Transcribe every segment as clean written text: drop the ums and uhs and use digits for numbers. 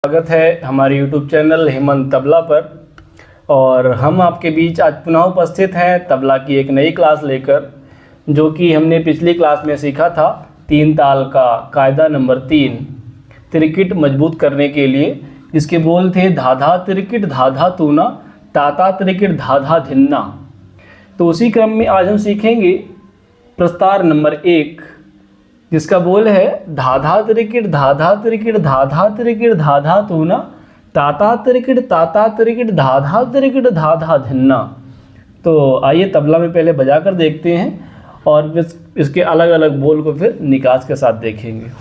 स्वागत है हमारे YouTube चैनल हेमंत तबला पर। और हम आपके बीच आज पुनः उपस्थित हैं तबला की एक नई क्लास लेकर, जो कि हमने पिछली क्लास में सीखा था। तीन ताल का कायदा नंबर 3 तिरकिट मजबूत करने के लिए, जिसके बोल थे धा धा तिरकिट धा धा तूना, ताता तिरकिट धा धा धिन्ना। तो उसी क्रम में आज हम सीखेंगे प्रस्तार नंबर 1, जिसका बोल है धा धा तिरकिट धा धा तिरकिट धा धा तिरकिट धा धा तूना, ताता तिरकिट धा धा तिरकिट धा धा धिन्ना। तो आइए तबला में पहले बजा कर देखते हैं और फिर इसके अलग अलग बोल को फिर निकास के साथ देखेंगे।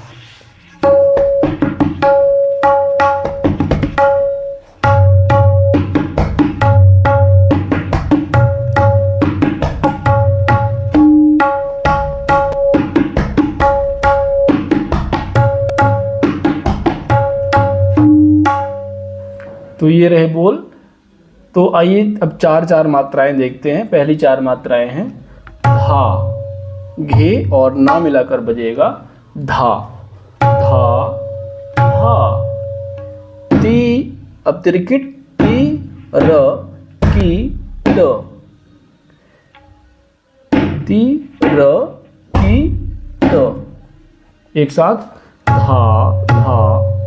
तो ये रहे बोल। तो आइए अब चार मात्राएं देखते हैं। पहली 4 मात्राएं हैं धा, घे और ना मिलाकर बजेगा धा धा धा। ती, अब तिरकिट ती र की ट, ती र की ट। एक साथ धा धा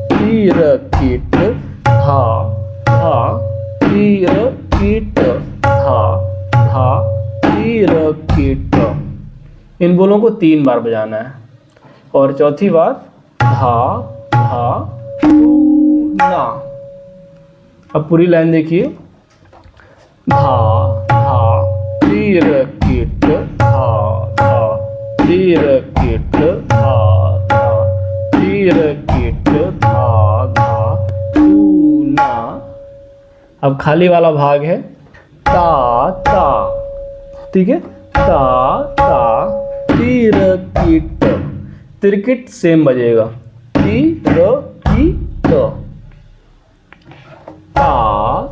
ती र की ट, धा धा तीर कीट, धा धा तीर कीट। इन बोलों को 3 बार बजाना है। और चौथी बार धा धा ना। अब पूरी लाइन देखिए, धा धा तीर कीट, धा धा तीर कीट, धा धा तीर कीट, धा धा ना। अब खाली वाला भाग है ता ता, ठीक है, ता ता तीर कीट। तिरकिट सेम बजेगा, ती र की ट, ता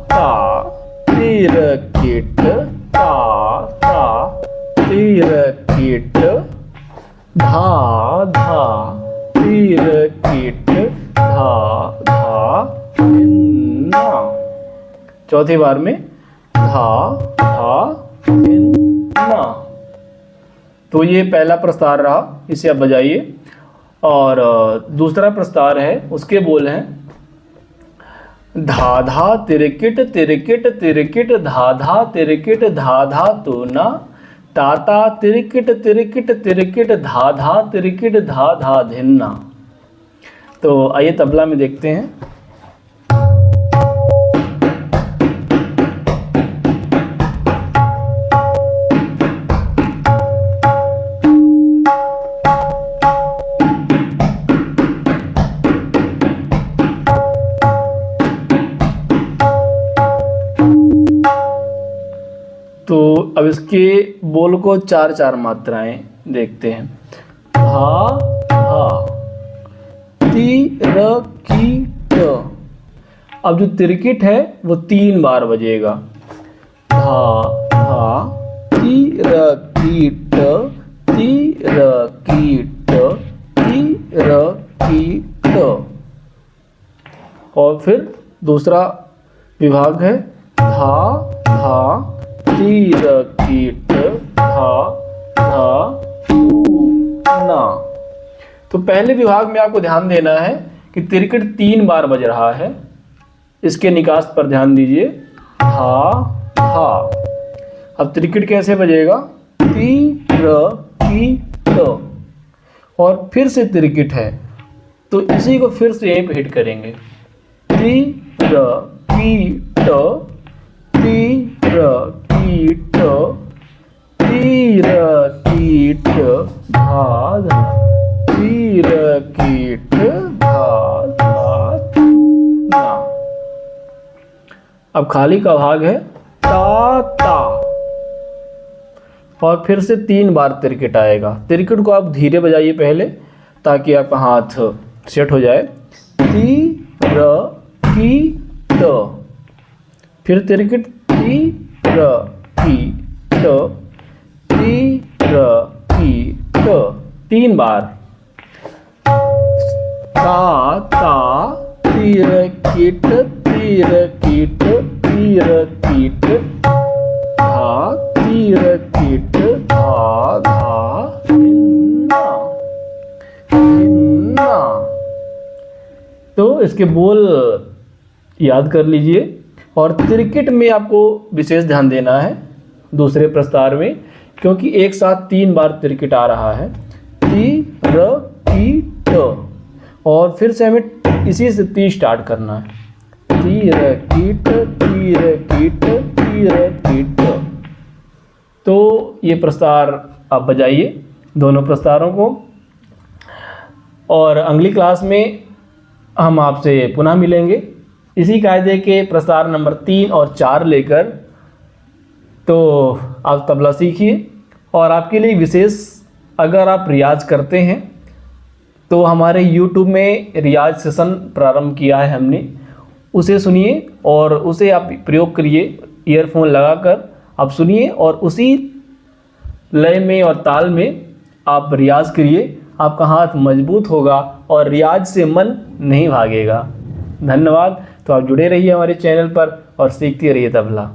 ता तीर कीट, ता ता तीर कीट, धा धा तीर कीट, धा धा धिन्ना। चौथी बार में धा धा धिन्ना। तो ये पहला प्रस्तार रहा, इसे आप बजाइए। और दूसरा प्रस्तार है, उसके बोल हैं धा धा तिरकिट तिरकिट तिरकिट धा धा तिरकिट धा धा तूना, ताता तिरकिट तिरकिट तिरकिट धा धा तिरकिट धा धा धिन्ना। तो आइए तबला में देखते हैं। तो अब इसके बोल को 4 मात्राएं देखते हैं। धा धा ती र की ट। अब जो तिरकिट है वो 3 बार बजेगा। धा धा ती र की ट, ती र की ट, ती र की ट। और फिर दूसरा विभाग है धा धा तीर कीट, धा धा ना। तो पहले विभाग में आपको ध्यान देना है कि तिरकिट 3 बार बज रहा है। इसके निकास पर ध्यान दीजिए, धा धा। अब तिरकिट कैसे बजेगा, ती र की ट। और फिर से तिरकिट है, तो इसी को फिर से यहीं पे हिट करेंगे। ती र की ट, ती र कीट, तीर कीट, धा धा तीर कीट, धा धा ना। अब खाली का भाग है ता ता। और फिर से 3 बार तिरकिट आएगा। तिरकिट को आप धीरे बजाइए पहले, ताकि आपका हाथ सेट हो जाए। ती र की ट, फिर तिरकिट ती र की ट, ती र की ट, 3 बार। ता ता तीर कीट तीर कीट तीर कीट धा तीर कीट धा धा भिन्ना भिन्ना। तो इसके बोल याद कर लीजिए। और तिरकिट में आपको विशेष ध्यान देना है दूसरे प्रस्तार में, क्योंकि एक साथ 3 बार तिरकिट आ रहा है। तीर कीट, और फिर से हमें इसी से ती स्टार्ट करना है। तीर कीट तीर कीट तीर कीट। तो ये प्रस्तार आप बजाइए दोनों प्रस्तारों को। और अगली क्लास में हम आपसे पुनः मिलेंगे इसी कायदे के प्रस्तार नंबर 3 और 4 लेकर। तो आप तबला सीखिए। और आपके लिए विशेष, अगर आप रियाज करते हैं तो हमारे YouTube में रियाज सेशन प्रारंभ किया है हमने, उसे सुनिए और उसे आप प्रयोग करिए। ईयरफोन लगाकर आप सुनिए और उसी लय में और ताल में आप रियाज करिए। आपका हाथ मजबूत होगा और रियाज से मन नहीं भागेगा। धन्यवाद। तो आप जुड़े रहिए हमारे चैनल पर और सीखते रहिए तबला।